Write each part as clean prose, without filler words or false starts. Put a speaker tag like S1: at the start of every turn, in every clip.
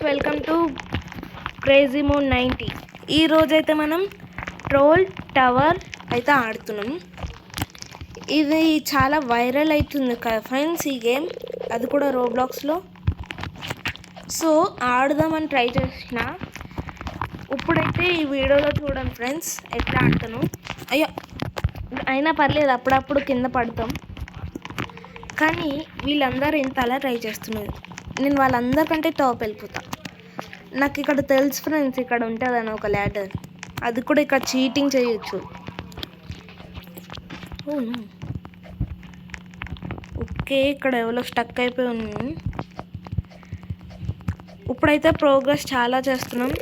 S1: Welcome to crazy moon 90. ఈ రోజైతే మనం ట్రోల్ టవర్ అయితే ఆడుతున్నాం. ఇది చాలా వైరల్ అవుతుంది కదా ఫ్రెండ్స్ ఈ గేమ్, అది కూడా రోబ్లాక్స్లో. సో ఆడదామని ట్రై చేసిన. ఇప్పుడైతే ఈ వీడియోలో చూడండి ఫ్రెండ్స్ ఎట్లా ఆడుతాను. అయ్యో అయినా పర్లేదు, అప్పుడప్పుడు కింద పడతాం. కానీ వీళ్ళందరూ ఇంత అలా ట్రై చేస్తున్నారు. నేను వాళ్ళందరికంటే టాప్ వెళ్ళిపోతా. నాకు ఇక్కడ తెలుసు ఫ్రెండ్స్, ఇక్కడ ఉంటుందని ఒక ల్యాడర్. అది కూడా ఇక్కడ చీటింగ్ చేయొచ్చు. ఓకే, ఇక్కడ ఎవరో స్టక్ అయిపోయి ఉంది. ఇప్పుడైతే ప్రోగ్రెస్ చాలా చేస్తున్నాం.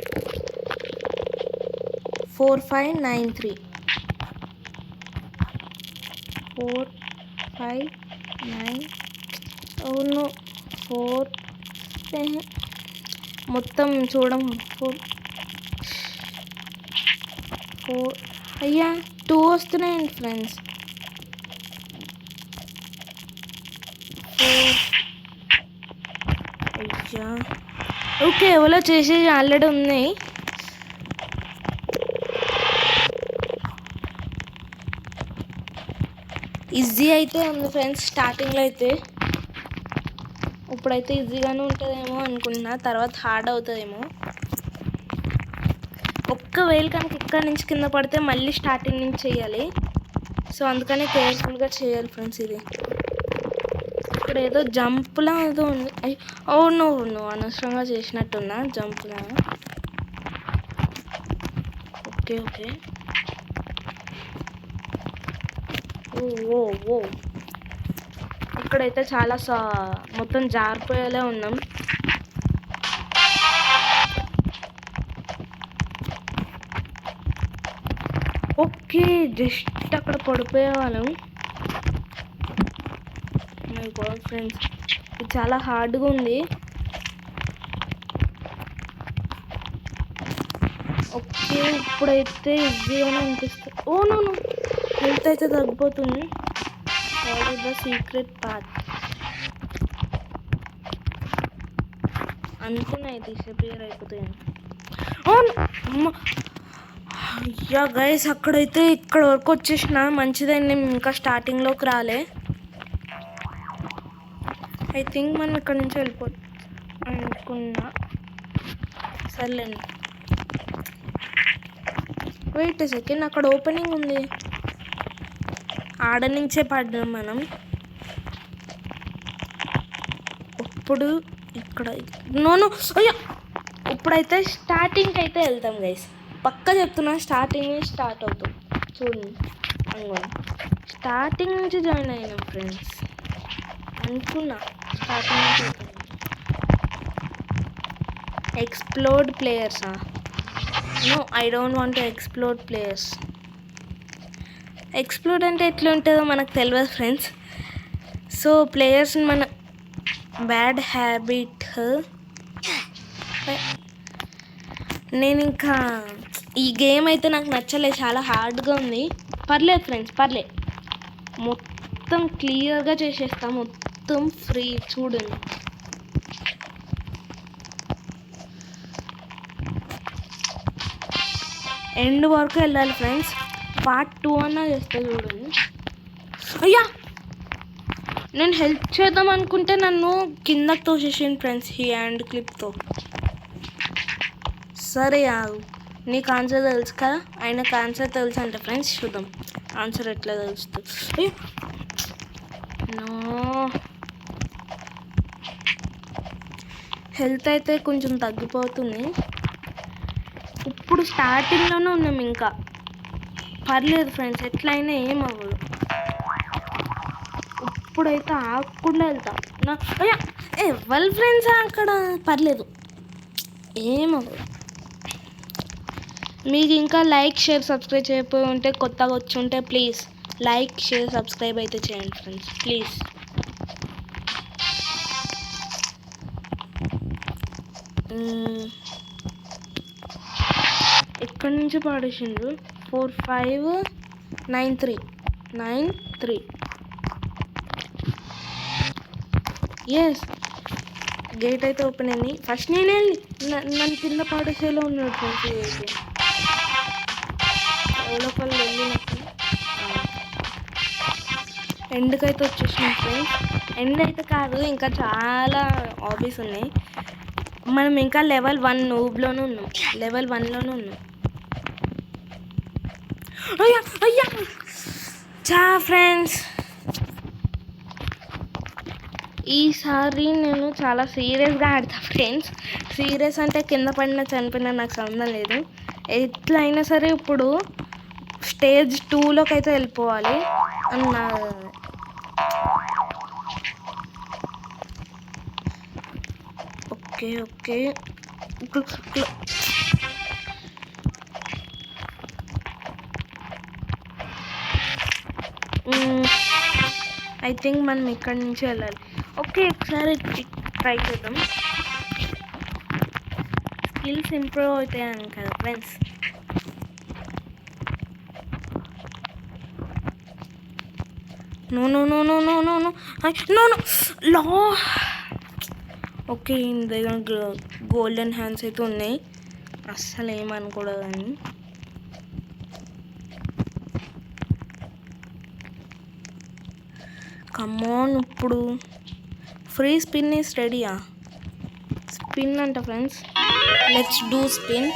S1: 4593 459 అవును 4 మొత్తం చూడం 4 అయ్యా 2 వస్తున్నాయండి ఫ్రెండ్స్. 4 అయ్యా ఓకే, ఎవరో చేసేది ఆల్రెడీ ఉన్నాయి. ఈజీ అయితే ఉంది ఫ్రెండ్స్ స్టార్టింగ్లో అయితే. ఇప్పుడైతే ఈజీగానే ఉంటుందేమో అనుకుంటున్నా, తర్వాత హార్డ్ అవుతుందేమో. ఒక్కవేళ కనుక ఇక్కడి నుంచి కింద పడితే మళ్ళీ స్టార్టింగ్ నుంచి చేయాలి. సో అందుకనే కేర్ఫుల్గా చేయాలి ఫ్రెండ్స్. ఇది ఇక్కడ ఏదో జంప్లా ఏదో ఉంది. నువ్వు అనవసరంగా చేసినట్టున్నా జంప్లా. ఓకే ఓకే ఓ ఇక్కడైతే చాలా మొత్తం జారిపోయేలా ఉన్నాం. ఓకే, జస్ట్ అక్కడ పడిపోయే వాళ్ళం. మై గాడ్ ఫ్రెండ్స్, ఇది చాలా హార్డ్గా ఉంది. ఓకే, ఇప్పుడైతే ఈజీగానే అనిపిస్తుంది. నో హెల్త్ అయితే తగ్గిపోతుంది. ద సీక్రెట్ పాత్ అనుకున్నాయి డిసపియర్ అయిపోతాయి. అయ్యా గైస్, అక్కడైతే ఇక్కడ వరకు వచ్చేసిన. మంచిదండి, నేను ఇంకా స్టార్టింగ్లోకి రాలే. ఐ థింక్ మనం ఇక్కడ నుంచి అనుకున్నా. సర్లేండి, వెయిట్ సెకండ్, అక్కడ ఓపెనింగ్ ఉంది. ఆడ నుంచే పడ్డాం మనం. ఇప్పుడు ఇక్కడ అయ్యా ఇప్పుడైతే స్టార్టింగ్కి అయితే వెళ్తాం గైస్, పక్కా చెప్తున్నా. స్టార్టింగ్ స్టార్ట్ అవుతాం. చూడండి అనుకోండి, స్టార్టింగ్ నుంచి జాయిన్ అయినాం ఫ్రెండ్స్. అనుకున్నా స్టార్టింగ్ నుంచి. ఎక్స్ప్లోర్డ్ ప్లేయర్సా? No, I don't want to explore players. Explore అంటే ఎట్లా ఉంటుందో మనకు తెలియదు ఫ్రెండ్స్. సో ప్లేయర్స్ని మన బ్యాడ్ హ్యాబిట్. నేను ఇంకా ఈ గేమ్ అయితే నాకు నచ్చలేదు, చాలా హార్డ్గా ఉంది. పర్లేదు ఫ్రెండ్స్, పర్లేదు. మొత్తం క్లియర్గా చేసేస్తాం, మొత్తం ఫ్రీ. చూడండి, ఎండ్ వరకు వెళ్ళాలి ఫ్రెండ్స్. పార్ట్ 2 అన్నా చేస్తా చూడండి. అయ్యా నేను హెల్ప్ చేద్దాం అనుకుంటే నన్ను కిందకి తోసేసింది ఫ్రెండ్స్ ఈ హ్యాండ్ క్లిప్తో. సరే ఆగు, నీకు ఆన్సర్ తెలుసు కదా. ఆయనకు ఆన్సర్ తెలుసు అంటే ఫ్రెండ్స్ చూద్దాం ఆన్సర్ ఎట్లా తెలుస్తుంది. నో, హెల్త్ అయితే కొంచెం తగ్గిపోతుంది. ఇప్పుడు స్టార్టింగ్లోనే ఉన్నాం ఇంకా. పర్లేదు ఫ్రెండ్స్, ఎట్లయినా ఏమవ్వదు. ఇప్పుడైతే ఆకుండా వెళ్తాం. అయ్యా ఎవరు ఫ్రెండ్స్ అక్కడ? పర్లేదు, ఏమవ్వదు. మీకు ఇంకా లైక్ షేర్ సబ్స్క్రైబ్ చేయకపోయి ఉంటే, కొత్తగా వచ్చి ఉంటే ప్లీజ్ లైక్ షేర్ సబ్స్క్రైబ్ అయితే చేయండి ఫ్రెండ్స్ ప్లీజ్. ఎక్కడి నుంచి పాడేసిండ్రు? 4593 ఎస్, గేట్ అయితే ఓపెన్ అయింది. ఫస్ట్ నేనే నన్ను కింద పాడేసేలో ఉన్నాడు ఫ్రెండ్స్. అయితే ఎవరొకళ్ళు వెళ్ళినప్పుడు ఎండ్కైతే వచ్చేసినాం ఫ్రెండ్స్. ఎండ్ అయితే కాదు, ఇంకా చాలా హాబీస్ ఉన్నాయి. మనం ఇంకా లెవెల్ 1 నూబ్లోనే ఉన్నాం, లెవెల్ 1లోనే ఉన్నాం. అయ్యా అయ్యా ఫ్రెండ్స్, ఈసారి నేను చాలా సీరియస్గా ఆడతా ఫ్రెండ్స్. సీరియస్ అంటే కింద పడినా చనిపోయినా నాకు సంబంధం లేదు. ఎట్లా అయినా సరే ఇప్పుడు స్టేజ్ 2లోకి అయితే వెళ్ళిపోవాలి అన్న. ఓకే ఓకే ఐ థింక్ మనం ఇక్కడి నుంచి వెళ్ళాలి. ఓకే ఒకసారి ట్రై చేద్దాం. స్కిల్స్ ఇంప్రూవ్ అవుతాయని కదా friends. No no no no no no no no no లా. ఓకే ఇంత దగ్గర గోల్డెన్ హ్యాండ్స్ అయితే ఉన్నాయి, అస్సలు ఏమనుకూడదని. కమాన్, ఇప్పుడు ఫ్రీ స్పిన్ ఈస్ రెడీయా? స్పిన్ అంట ఫ్రెండ్స్, లెట్స్ డూ స్పిన్.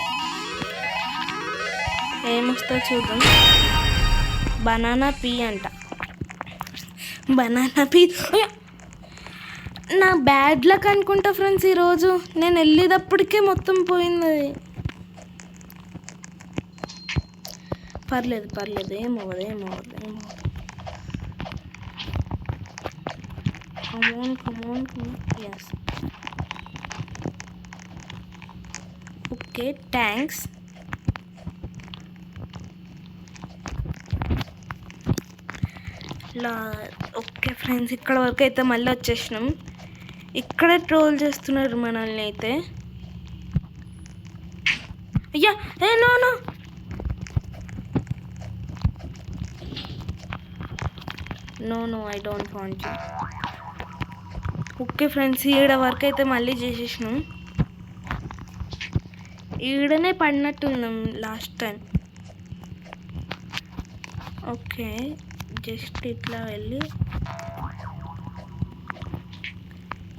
S1: ఏమొస్తా చూద్దాం. బనానా పీ అంట, బనానా పీ. నా బ్యాడ్ లక్ అనుకుంటా ఫ్రెండ్స్. ఈరోజు నేను వెళ్ళేటప్పటికే మొత్తం పోయింది. పర్లేదు పర్లేదు, ఏమవ్వదు ఏమవ్వదు ఏమవ్వదు. Come on, yes. Okay, thanks. Okay friends, ఇక్కడ వరకు అయితే మళ్ళీ వచ్చేసినాం. ఇక్కడ ట్రోల్ చేస్తున్నారు మనల్ని అయితే. అయ్యా ఏ no no. No no, I don't want you. Okay friends, ఈడ వరకు అయితే మళ్ళీ చేసేసినాం. ఈడనే పడినట్టున్నాం లాస్ట్ టైం. ఓకే జస్ట్ ఇట్లా వెళ్ళి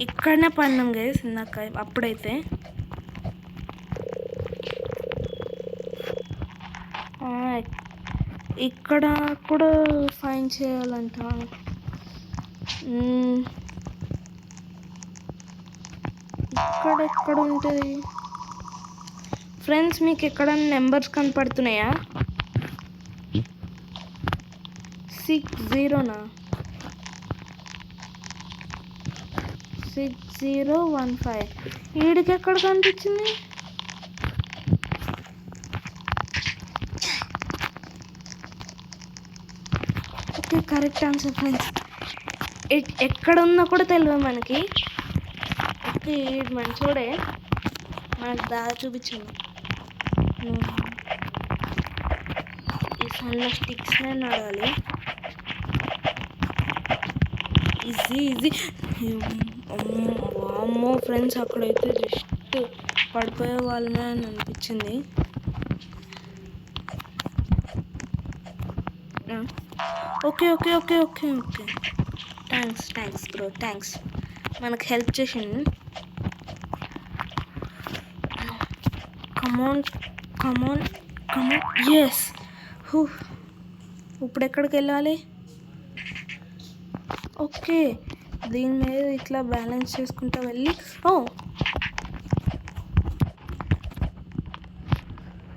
S1: ఇక్కడనే పడినాం గైస్ ఇందాక. అప్పుడైతే ఇక్కడ కూడా ఫైన్ చేయాలంట. ఎక్కడ ఉంటుంది ఫ్రెండ్స్? మీకు ఎక్కడన్నా నెంబర్స్ కనపడుతున్నాయా? 60నా 6015 వీడికి ఎక్కడ కనిపించింది? Okay correct answer friends. ఎక్కడ ఉందో కూడా తెలియదు మనకి. ఓకే మంచోడే, మనకు దారి చూపించాను. ఈ సన్న స్టిక్స్నే నడాలి. Easy easy. అమ్మో ఫ్రెండ్స్, అక్కడైతే జస్ట్ పడిపోయే వాళ్ళమే అని అనిపించింది. Okay okay okay okay okay thanks bro, thanks. మనకు హెల్ప్ చేసిండు. Come on come on come on, yes. ఇప్పుడు ఎక్కడికి వెళ్ళాలి? ఓకే దీని మీద ఇట్లా బ్యాలెన్స్ చేసుకుంటూ వెళ్ళి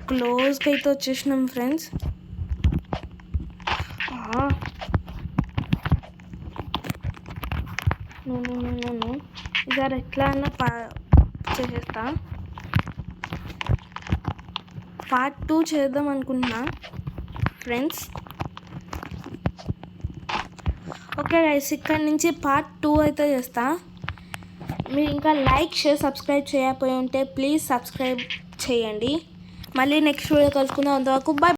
S1: క్లోజ్కి అయితే వచ్చేసినాం ఫ్రెండ్స్. ఈసారి ఎట్లా అన్నా చేసేస్తా. పార్ట్ 2 చేద్దాం అనుకుంటున్నా ఫ్రెండ్స్. ఓకే గైస్, ఇక్కడ నుంచి పార్ట్ 2 అయితే చేస్తా. మీరు ఇంకా లైక్ షేర్ సబ్స్క్రైబ్ చేయకపోయి ఉంటే ప్లీజ్ సబ్స్క్రైబ్ చేయండి. మళ్ళీ నెక్స్ట్ వీడియో కలుసుకుందాం. అంతవరకు బాయ్.